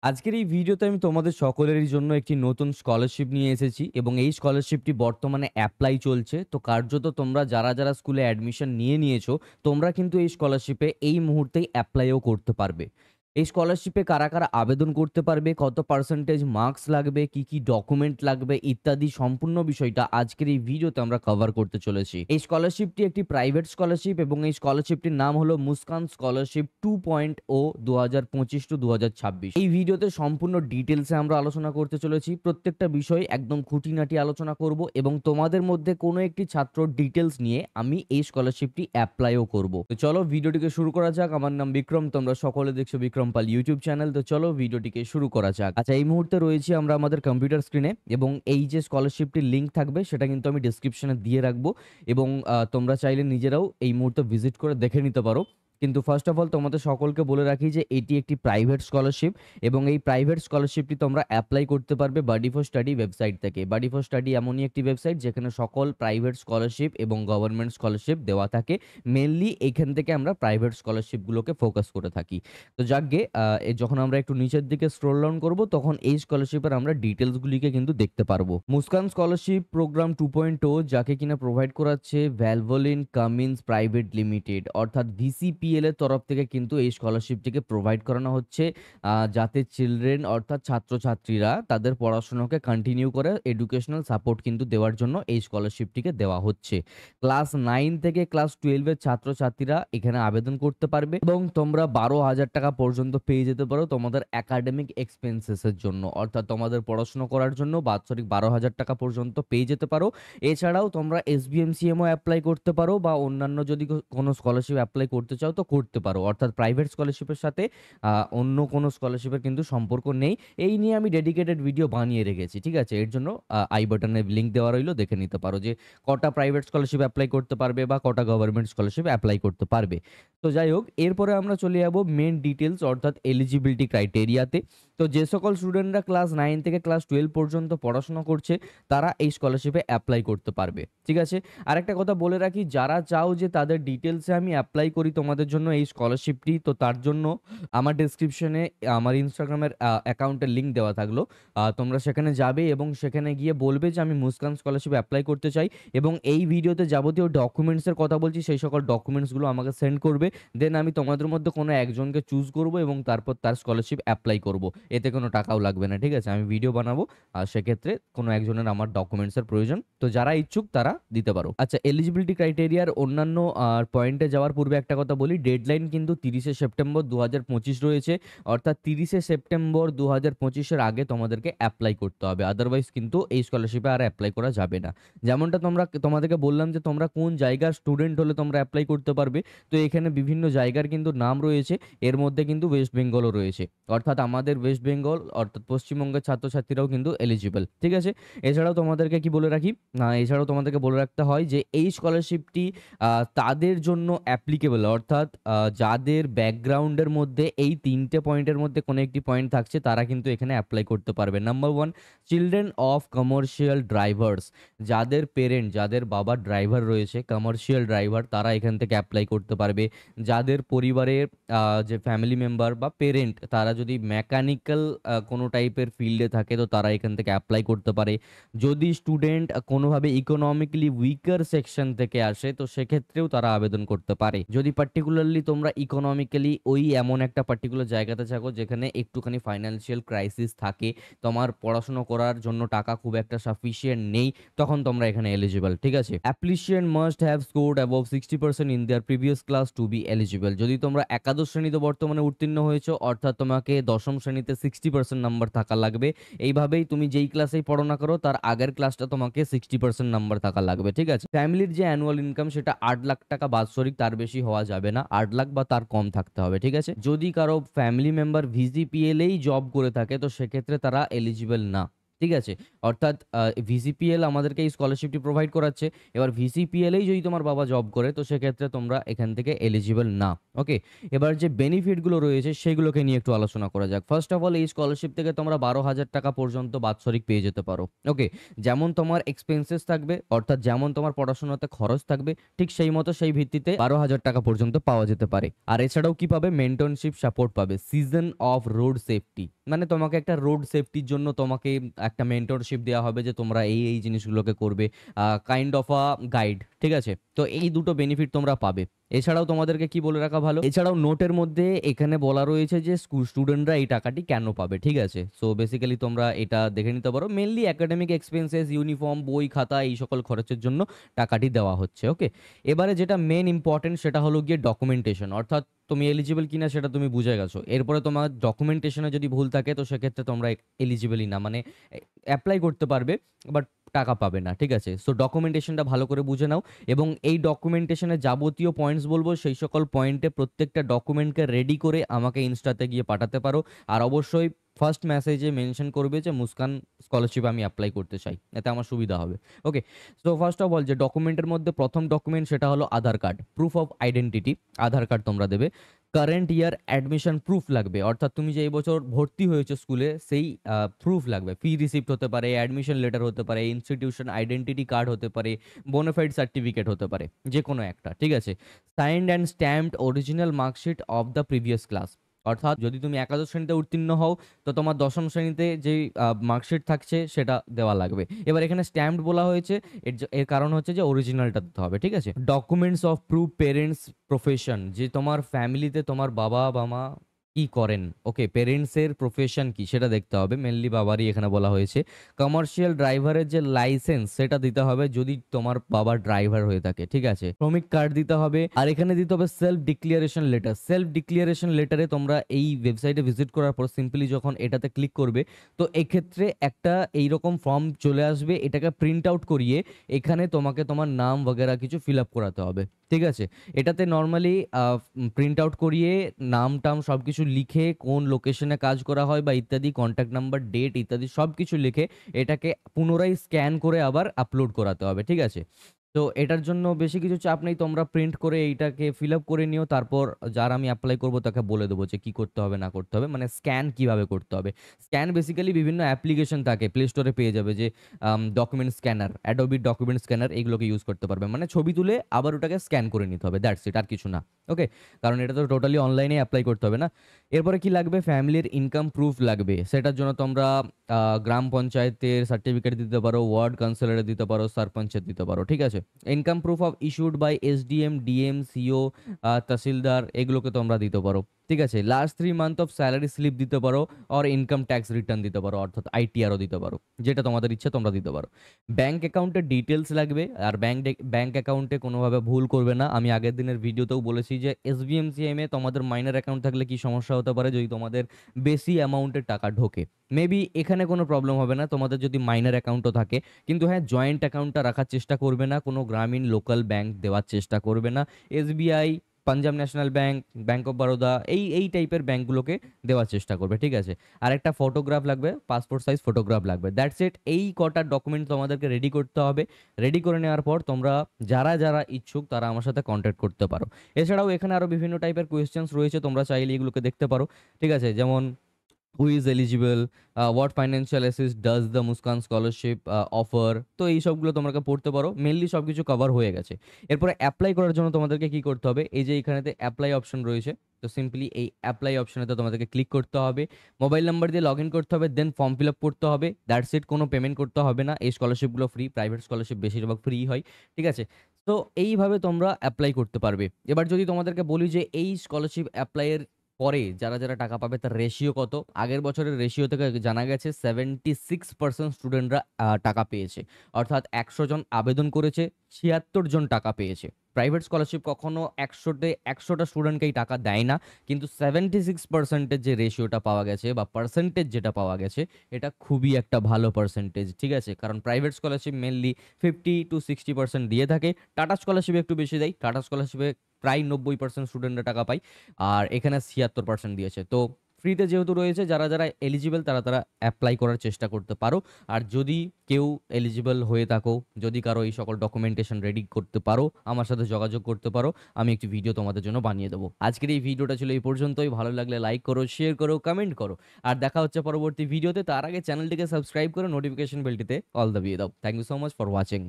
আজকের এই ভিডিওতে আমি তোমাদের সকলেরই জন্য একটি নতুন স্কলারশিপ নিয়ে এসেছি এবং এই স্কলারশিপটি বর্তমানে অ্যাপ্লাই চলছে। তো কার্যত তোমরা যারা স্কুলে অ্যাডমিশন নিয়েছো, তোমরা কিন্তু এই স্কলারশিপে এই মুহূর্তেই অ্যাপ্লাইও করতে পারবে। এই স্কলারশিপে কারা আবেদন করতে পারবে, কত পার্সেন্টেজ মার্কস লাগবে, কি ডকুমেন্ট লাগবে ইত্যাদি সম্পূর্ণ বিষয়টা আজকের এই ভিডিওতে আমরা কভার করতে চলেছি। এই স্কলারশিপটি একটি প্রাইভেট স্কলারশিপ এবং এই স্কলারশিপটির নাম হলো মুস্কান স্কলারশিপ 2.0 2025-2026। এই ভিডিওতে সম্পূর্ণ ডিটেলসে আমরা আলোচনা করতে চলেছি। প্রত্যেকটা বিষয় একদম খুঁটিনাটি আলোচনা করব এবং তোমাদের মধ্যে কোনো একটি ছাত্রর ডিটেলস নিয়ে আমি এই স্কলারশিপটি অ্যাপ্লাইও করব। তো চলো ভিডিওটিকে শুরু করা যাক। আমার নাম বিক্রম, তোমরা সকলে দেখছো বিক্রম পাল ইউটিউব চ্যানেল। তো চলো ভিডিওটিকে শুরু করা যাক। আচ্ছা, এই মুহূর্তে রয়েছি আমরা আমাদের কম্পিউটার স্ক্রিনে এবং এই যে স্কলারশিপটির লিঙ্ক থাকবে সেটা কিন্তু আমি ডেসক্রিপশনে দিয়ে রাখবো এবং তোমরা চাইলে নিজেরাও এই মুহূর্তে ভিজিট করে দেখে নিতে পারো। কিন্তু ফার্স্ট অফ অল তোমাদের সকলকে বলে রাখি যে এটি একটি প্রাইভেট স্কলারশিপ এবং এই প্রাইভেট স্কলারশিপটি তোমরা অ্যাপ্লাই করতে পারবে বাডি ফর স্টাডি ওয়েবসাইট থেকে। বাডি ফর স্টাডি এমনই একটি ওয়েবসাইট যেখানে সকল প্রাইভেট স্কলারশিপ এবং গভর্নমেন্ট স্কলারশিপ দেওয়া থাকে। মেনলি এখান থেকে আমরা প্রাইভেট স্কলারশিপগুলোকে ফোকাস করে থাকি। তো যাকগে যখন আমরা একটু নিচের দিকে স্ক্রল ডাউন করব তখন এই স্কলারশিপের আমরা ডিটেলসগুলিকে কিন্তু দেখতে পারবো। মুস্কান স্কলারশিপ প্রোগ্রাম 2.0 যাকে কিনা প্রোভাইড করাচ্ছে ভ্যালভোলিন কামিন্স প্রাইভেট লিমিটেড অর্থাৎ ভিসিপিএল এর তরফ থেকে কিন্তু এই স্কলারশিপটিকে প্রোভাইড করানো হচ্ছে, যাতে চিলড্রেন অর্থাৎ ছাত্রছাত্রীরা তাদের পড়াশোনাকে কন্টিনিউ করে এডুকেশনাল সাপোর্ট কিন্তু দেওয়ার জন্য এই স্কলারশিপটিকে দেওয়া হচ্ছে। ক্লাস 9 থেকে ক্লাস 12 এর ছাত্রছাত্রীরা এখানে আবেদন করতে পারবে এবং তোমরা 12,000 টাকা পর্যন্ত পেয়ে যেতে পারো তোমাদের একাডেমিক এক্সপেন্সেসের জন্য, অর্থাৎ তোমাদের পড়াশোনা করার জন্য বাৎসরিক 12,000 টাকা পর্যন্ত পেয়ে যেতে পারো। এছাড়াও তোমরা এসবিএমসিএমও অ্যাপ্লাই করতে পারো বা অন্যান্য যদি কোনো স্কলারশিপ অ্যাপ্লাই করতে চাও তো করতে পারো। অর্থাৎ প্রাইভেট স্কলারশিপের সাথে অন্য কোনো স্কলারশিপের কিন্তু সম্পর্ক নেই। এই নিয়ে আমি ডেডিকেটেড ভিডিও বানিয়ে রেখেছি, ঠিক আছে? এর জন্য আই বাটনে লিঙ্ক দেওয়া রইলো, দেখে নিতে পারো যে কটা প্রাইভেট স্কলারশিপ অ্যাপ্লাই করতে পারবে বা কটা গভর্নমেন্ট স্কলারশিপ অ্যাপ্লাই করতে পারবে। তো যাই হোক, এরপরে আমরা চলে যাবো মেন ডিটেলস অর্থাৎ এলিজিবিলিটি ক্রাইটেরিয়াতে। তো যে সকল স্টুডেন্টরা ক্লাস 9 থেকে ক্লাস 12 পর্যন্ত পড়াশোনা করছে তারা এই স্কলারশিপে অ্যাপ্লাই করতে পারবে, ঠিক আছে? আরেকটা কথা বলে রাখি, যারা চাও যে তাদের ডিটেলসে আমি অ্যাপ্লাই করি তোমাদের জন্য এই স্কলারশিপটি, তো তার জন্য আমার ডেসক্রিপশনে আমার ইনস্টাগ্রামের অ্যাকাউন্টের লিঙ্ক দেওয়া থাকলো। তোমরা সেখানে যাবে এবং সেখানে গিয়ে বলবে যে আমি মুস্কান স্কলারশিপ অ্যাপ্লাই করতে চাই এবং এই ভিডিওতে যাবতীয় ডকুমেন্টসের কথা বলছি সেই সকল ডকুমেন্টসগুলো আমাকে সেন্ড করবে। দেন আমি তোমাদের মধ্যে কোনো একজনকে চুজ করব এবং তারপর তার স্কলারশিপ অ্যাপ্লাই করব। এতে কোনো টাকাও লাগবে না, ঠিক আছে? আমি ভিডিও বানাবো আর সেক্ষেত্রে কোনো একজনের আমার ডকুমেন্টসের প্রয়োজন, তো যারা ইচ্ছুক তারা দিতে পারো। আচ্ছা, এলিজিবিলিটি ক্রাইটেরিয়ার অন্যান্য পয়েন্টে যাওয়ার পূর্বে একটা কথা বলি, ডেডলাইন কিন্তু 30শে সেপ্টেম্বর 2025 রয়েছে। অর্থাৎ 30শে সেপ্টেম্বর 2025-এর আগে তোমাদেরকে অ্যাপ্লাই করতে হবে, আদারওয়াইজ কিন্তু এই স্কলারশিপে আর অ্যাপ্লাই করা যাবে না। যেমনটা তোমাদেরকে বললাম যে তোমরা কোন জায়গার স্টুডেন্ট হলে তোমরা অ্যাপ্লাই করতে পারবে, তো এখানে বিভিন্ন জায়গার কিন্তু নাম রয়েছে। এর মধ্যে কিন্তু ওয়েস্ট বেঙ্গলও রয়েছে, অর্থাৎ আমাদের ওয়েস্ট বেঙ্গল অর্থাৎ পশ্চিমবঙ্গের ছাত্রছাত্রীরাও কিন্তু এলিজিবল, ঠিক আছে? এছাড়াও তোমাদেরকে কি বলে রাখি, এছাড়াও তোমাদেরকে বলে রাখতে হয় যে এই স্কলারশিপটি তাদের জন্য অ্যাপ্লিকেবল, অর্থাৎ যাদের ব্যাকগ্রাউন্ডের মধ্যে এই 3টে পয়েন্টের মধ্যে কোনো একটি পয়েন্ট থাকছে তারা কিন্তু এখানে অ্যাপ্লাই করতে পারবে। Number 1, children of commercial drivers, যাদের পেরেন্ট যাদের বাবা ড্রাইভার রয়েছে, কমার্শিয়াল ড্রাইভার, তারা এখান থেকে অ্যাপ্লাই করতে পারবে। যাদের পরিবারের যে ফ্যামিলি মেম্বার বা পেরেন্ট তারা যদি মেকানিক্যাল কোনো টাইপের ফিল্ডে থাকে তো তারা এখান থেকে অ্যাপ্লাই করতে পারে। যদি স্টুডেন্ট কোনোভাবে ইকোনমিক্যালি উইকার সেকশন থেকে আসে তো সেক্ষেত্রেও তারা আবেদন করতে পারে। যদি পার্টিকুলারলি তোমরা ইকোনমিক্যালি এমন একটা পার্টিকুলার জায়গাতে থাকো যেখানে একটুখানি ফাইন্যান্সিয়াল ক্রাইসিস থাকে, তোমার পড়াশোনা করার জন্য টাকা খুব একটা সাফিসিয়েন্ট নেই, তখন তোমরা এখানে এলিজিবল, ঠিক আছে? Application must have scored above 60% in their previous class to be eligible. যদি তোমরা একাদশ শ্রেণীতে বর্তমানে উত্তীর্ণ হয়েছো, অর্থাৎ তোমাকে দশম শ্রেণীতে 60% নাম্বার থাকা লাগবে। এইভাবেই তুমি যেই ক্লাসেই পড়ো না করো তার আগের ক্লাসটা তোমাকে 60% নাম্বার থাকা লাগবে, ঠিক আছে? ফ্যামিলির যে অ্যানুয়াল ইনকাম সেটা 8 লাখ টাকা বাৎসরিক, তার বেশি হওয়া যাবে না, 8 লাখ বা তার কম থাকতে হবে, ঠিক আছে? যদি কারো ফ্যামিলি মেম্বার ভিজিপিএল এই জব করে থাকে তো সেক্ষেত্রে তারা এলিজিবল না, ঠিক আছে? অর্থাৎ ভিসিপিএল আমাদেরকে এই স্কলারশিপটি প্রোভাইড করাচ্ছে। এবার ভিসিপিএলেই যদি তোমার বাবা জব করে তো সেক্ষেত্রে তোমরা এখান থেকে এলিজিবল না। ওকে? এবার যে বেনিফিটগুলো রয়েছে সেগুলোকে নিয়ে একটু আলোচনা করা যাক। ফার্স্ট অফ অল এই স্কলারশিপ থেকে তোমরা 12,000 টাকা পর্যন্ত বাৎসরিক পেয়ে যেতে পারো। ওকে? যেমন তোমার এক্সপেন্সেস থাকবে অর্থাৎ যেমন তোমার পড়াশোনাতে খরচ থাকবে ঠিক সেই মতো সেই ভিত্তিতে 12,000 টাকা পর্যন্ত পাওয়া যেতে পারে। আর এছাড়াও কি পাবে? মেন্টরশিপ সাপোর্ট পাবে। সিজন অফ রোড সেফটি মানে তোমাকে একটা রোড সেফটির জন্য তোমাকে একটা মেন্টরশিপ দেওয়া হবে যে তোমরা এই জিনিসগুলোকে করবে। Kind of a guide. ঠিক আছে? তো এই দুটো বেনিফিট তোমরা পাবে। এছাড়াও তোমাদেরকে কি বলে রাখা ভালো, এছাড়াও নোটের মধ্যে এখানে বলা রয়েছে যে স্টুডেন্টরা এই টাকাটি কেন পাবে। ঠিক আছে? সো বেসিক্যালি তোমরা এটা দেখে নিতে পারো। মেনলি একাডেমিক এক্সপেন্সেস, ইউনিফর্ম, বই খাতা এই সকল খরচের জন্য টাকাটি দেওয়া হচ্ছে। ওকে? এবারে যেটা মেন ইম্পর্টেন্ট সেটা হলো গিয়ে ডকুমেন্টেশন, অর্থাৎ তুমি এলিজিবল কিনা সেটা তুমি বুঝে গেছো। এরপরে তোমার ডকুমেন্টেশনে যদি ভুল থাকে তো সেক্ষেত্রে তোমরা এলিজিবলই না, মানে অ্যাপ্লাই করতে পারবে বাট টাকা পাবে না। ঠিক আছে? সো ডকুমেন্টেশনটা ভালো করে বুঝে নাও এবং এই ডকুমেন্টেশনে যাবতীয় পয়েন্টস বলবো সেই সকল পয়েন্টে প্রত্যেকটা ডকুমেন্টকে রেডি করে আমাকে ইনস্টাতে গিয়ে পাঠাতে পারো। আর অবশ্যই ফার্স্ট মেসেজে মেনশন করবে যে মুস্কান স্কলারশিপ আমি অ্যাপ্লাই করতে চাই, এতে আমার সুবিধা হবে। Okay? So first of all যে ডকুমেন্টের মধ্যে প্রথম ডকুমেন্ট সেটা হলো Aadhaar card, proof of identity. Aadhaar card তোমরা দেবে। কারেন্ট ইয়ার অ্যাডমিশন প্রুফ লাগবে, অর্থাৎ তুমি যে এই বছর ভর্তি হয়েছো স্কুলে সেই প্রুফ লাগবে। ফি রিসিপ্ট হতে পারে, অ্যাডমিশন লেটার হতে পারে, ইনস্টিটিউশন আইডেন্টিটি কার্ড হতে পারে, বোনাফাইড সার্টিফিকেট হতে পারে, যে কোনো একটা। ঠিক আছে? Signed and stamped original marksheet of the previous class, অর্থাৎ যদি তুমি একাদশ শ্রেণীতে উত্তীর্ণ হও তো তোমার দশম শ্রেণীতে যেই মার্কশিট থাকছে সেটা দেওয়া লাগবে। এবার এখানে স্ট্যাম্পড বলা হয়েছে, এর কারণ হচ্ছে যে অরিজিনালটা দিতে হবে। ঠিক আছে? Documents of proof parents profession, যে তোমার ফ্যামিলিতে তোমার বাবা বা মা কি করেন। ওকে? পেরেন্টসের প্রফেশন কি সেটা দেখতে হবে, মেনলি বাবারই এখানে বলা হয়েছে। কমার্শিয়াল ড্রাইভারের যে লাইসেন্স সেটা দিতে হবে যদি তোমার বাবা ড্রাইভার হয়ে থাকে। ঠিক আছে? শ্রমিক কার্ড দিতে হবে। আর এখানে দিতে হবে self declaration letter. Self declaration লেটারে তোমরা এই ওয়েবসাইটে ভিজিট করার পর সিম্পলি যখন এটাতে ক্লিক করবে তো এক্ষেত্রে একটা এইরকম ফর্ম চলে আসবে, এটাকে প্রিন্ট আউট করিয়ে এখানে তোমাকে তোমার নাম বগেরা কিছু ফিল আপ করাতে হবে। ঠিক আছে? এটাতে নর্মালি প্রিন্ট আউট করিয়ে নাম টাম সব কিছু লিখে কোন লোকেশনে কাজ করা হয় বা ইত্যাদি, কন্ট্যাক্ট নাম্বার, ডেট ইত্যাদি সব কিছু লিখে এটাকে পুনরায় স্ক্যান করে আবার আপলোড করাতে হবে। ঠিক আছে? তো এটার জন্য বেশি কিছু চাপ নেই, তোমরা প্রিন্ট করে এইটাকে ফিল আপ করে নিও। তারপর যার আমি অ্যাপ্লাই করবো তাকে বলে দেবো যে কি করতে হবে না করতে হবে, মানে স্ক্যান কিভাবে করতে হবে। স্ক্যান বেসিক্যালি বিভিন্ন অ্যাপ্লিকেশন থাকে, প্লে স্টোরে পেয়ে যাবে যে document scanner, Adobe document scanner, এইগুলোকে ইউজ করতে পারবে। মানে ছবি তুলে আবার ওটাকে স্ক্যান করে নিতে হবে, দ্যাটস ইট, আর কিছু না। ওকে? কারণ এটা তো টোটালি অনলাইনে অ্যাপ্লাই করতে হবে না। এরপরে কি লাগবে? ফ্যামিলির ইনকাম প্রুফ লাগবে। সেটার জন্য তোমরা গ্রাম পঞ্চায়েতের সার্টিফিকেট দিতে পারো, ওয়ার্ড কাউন্সিলরে দিতে পারো, সারপঞ্চের দিতে পারো। ঠিক আছে? Income proof of issued by SDM, DM, CO, tehsildar, এগুলোকে তোমরা দিতে পারো। ঠিক আছে? Last 3 month of salary slip দিতে পারো, আর ইনকাম ট্যাক্স রিটার্ন দিতে পারো, অর্থাৎ আইটিআরও দিতে পারো, যেটা তোমাদের ইচ্ছে তোমরা দিতে পারো। ব্যাংক অ্যাকাউন্টের ডিটেলস লাগবে, আর ব্যাংক অ্যাকাউন্টে কোনোভাবে ভুল করবে না। আমি আগের দিনের ভিডিওতেও বলেছি যে এসবিএমসিএম এ তোমাদের মাইনর অ্যাকাউন্ট থাকলে কি সমস্যা হতে পারে যদি তোমাদের বেশি অ্যামাউন্টের টাকা ঢোকে। মেবি এখানে কোনো প্রবলেম হবে না তোমাদের যদি মাইনর অ্যাকাউন্টও থাকে, কিন্তু হ্যাঁ জয়েন্ট অ্যাকাউন্টটা রাখার চেষ্টা করবে না, কোনো গ্রামীণ লোকাল ব্যাংক দেওয়ার চেষ্টা করবে না। SBI, Punjab national bank, bank of Baroda, এই টাইপের ব্যাংকগুলোকে দেওয়ার চেষ্টা করবে। ঠিক আছে? আর একটা ফটোগ্রাফ লাগবে, পাসপোর্ট সাইজ ফটোগ্রাফ লাগবে, দ্যাটস ইট। এই কটা ডকুমেন্ট তোমাদেরকে রেডি করতে হবে। রেডি করে নেওয়ার পর তোমরা যারা যারা ইচ্ছুক তারা আমার সাথে কন্ট্যাক্ট করতে পারো। এছাড়াও এখানে আরও বিভিন্ন টাইপের কোয়েশ্চেন্স রয়েছে, তোমরা চাইলে এগুলোকে দেখতে পারো। ঠিক আছে? যেমন who is eligible, what financial assist does the Muskan scholarship offer, তো এই সবগুলো তোমরা পড়তে পারো। মেনলি সব কিছু কভার হয়ে গেছে। এরপরে অ্যাপ্লাই করার জন্য তোমাদেরকে কি করতে হবে? এই যে এখানেতে অ্যাপ্লাই অপশন রয়েছে, তো সিম্পলি এই অ্যাপ্লাই অপশনেতে তোমাদেরকে ক্লিক করতে হবে, মোবাইল নাম্বার দিয়ে লগ ইন করতে হবে, দেন ফর্ম ফিল আপ করতে হবে, দ্যাটস ইট। কোনো পেমেন্ট করতে হবে না, এই স্কলারশিপগুলো ফ্রি, প্রাইভেট স্কলারশিপ বেশিরভাগ ফ্রি হয়। ঠিক আছে? তো এইভাবে তোমরা অ্যাপ্লাই করতে পারবে। এবার যদি তোমাদেরকে বলি যে এই স্কলারশিপ অ্যাপ্লাইয়ের পরে যারা যারা টাকা পাবে তার রেশিও কত, আগের বছরের রেশিও থেকে জানা গেছে 76% স্টুডেন্টরা টাকা পেয়েছে, অর্থাৎ 100 জন আবেদন করেছে, 76 জন টাকা পেয়েছে। প্রাইভেট স্কলারশিপ কখনো 100টা স্টুডেন্টকেই টাকা দেয় না, কিন্তু 76%-এর যে রেশিওটা পাওয়া গেছে বা পার্সেন্টেজ যেটা পাওয়া গেছে এটা খুবই একটা ভালো পার্সেন্টেজ। ঠিক আছে? কারণ প্রাইভেট স্কলারশিপ মেনলি 50-60% দিয়ে থাকে, টাটা স্কলারশিপ একটু বেশি দেয়, টাটা স্কলারশিপে প্রায় 90% স্টুডেন্টরা টাকা পায়, আর এখানে 76% দিয়েছে। তো ফ্রিতে যেহেতু রয়েছে, যারা যারা এলিজিবল তারা অ্যাপ্লাই করার চেষ্টা করতে পারো। আর যদি কেউ এলিজিবল হয়ে থাকো, যদি কারো এই সকল ডকুমেন্টেশন রেডি করতে পারো, আমার সাথে যোগাযোগ করতে পারো, আমি একটি ভিডিও তোমাদের জন্য বানিয়ে দেবো। আজকের এই ভিডিওটা ছিল এই পর্যন্তই। ভালো লাগলে লাইক করো, শেয়ার করো, কমেন্ট করো। আর দেখা হচ্ছে পরবর্তী ভিডিওতে। তার আগে চ্যানেলটিকে সাবস্ক্রাইব করে নোটিফিকেশন বেলটিতে অল দাবিয়ে দাও। Thank you so much for watching.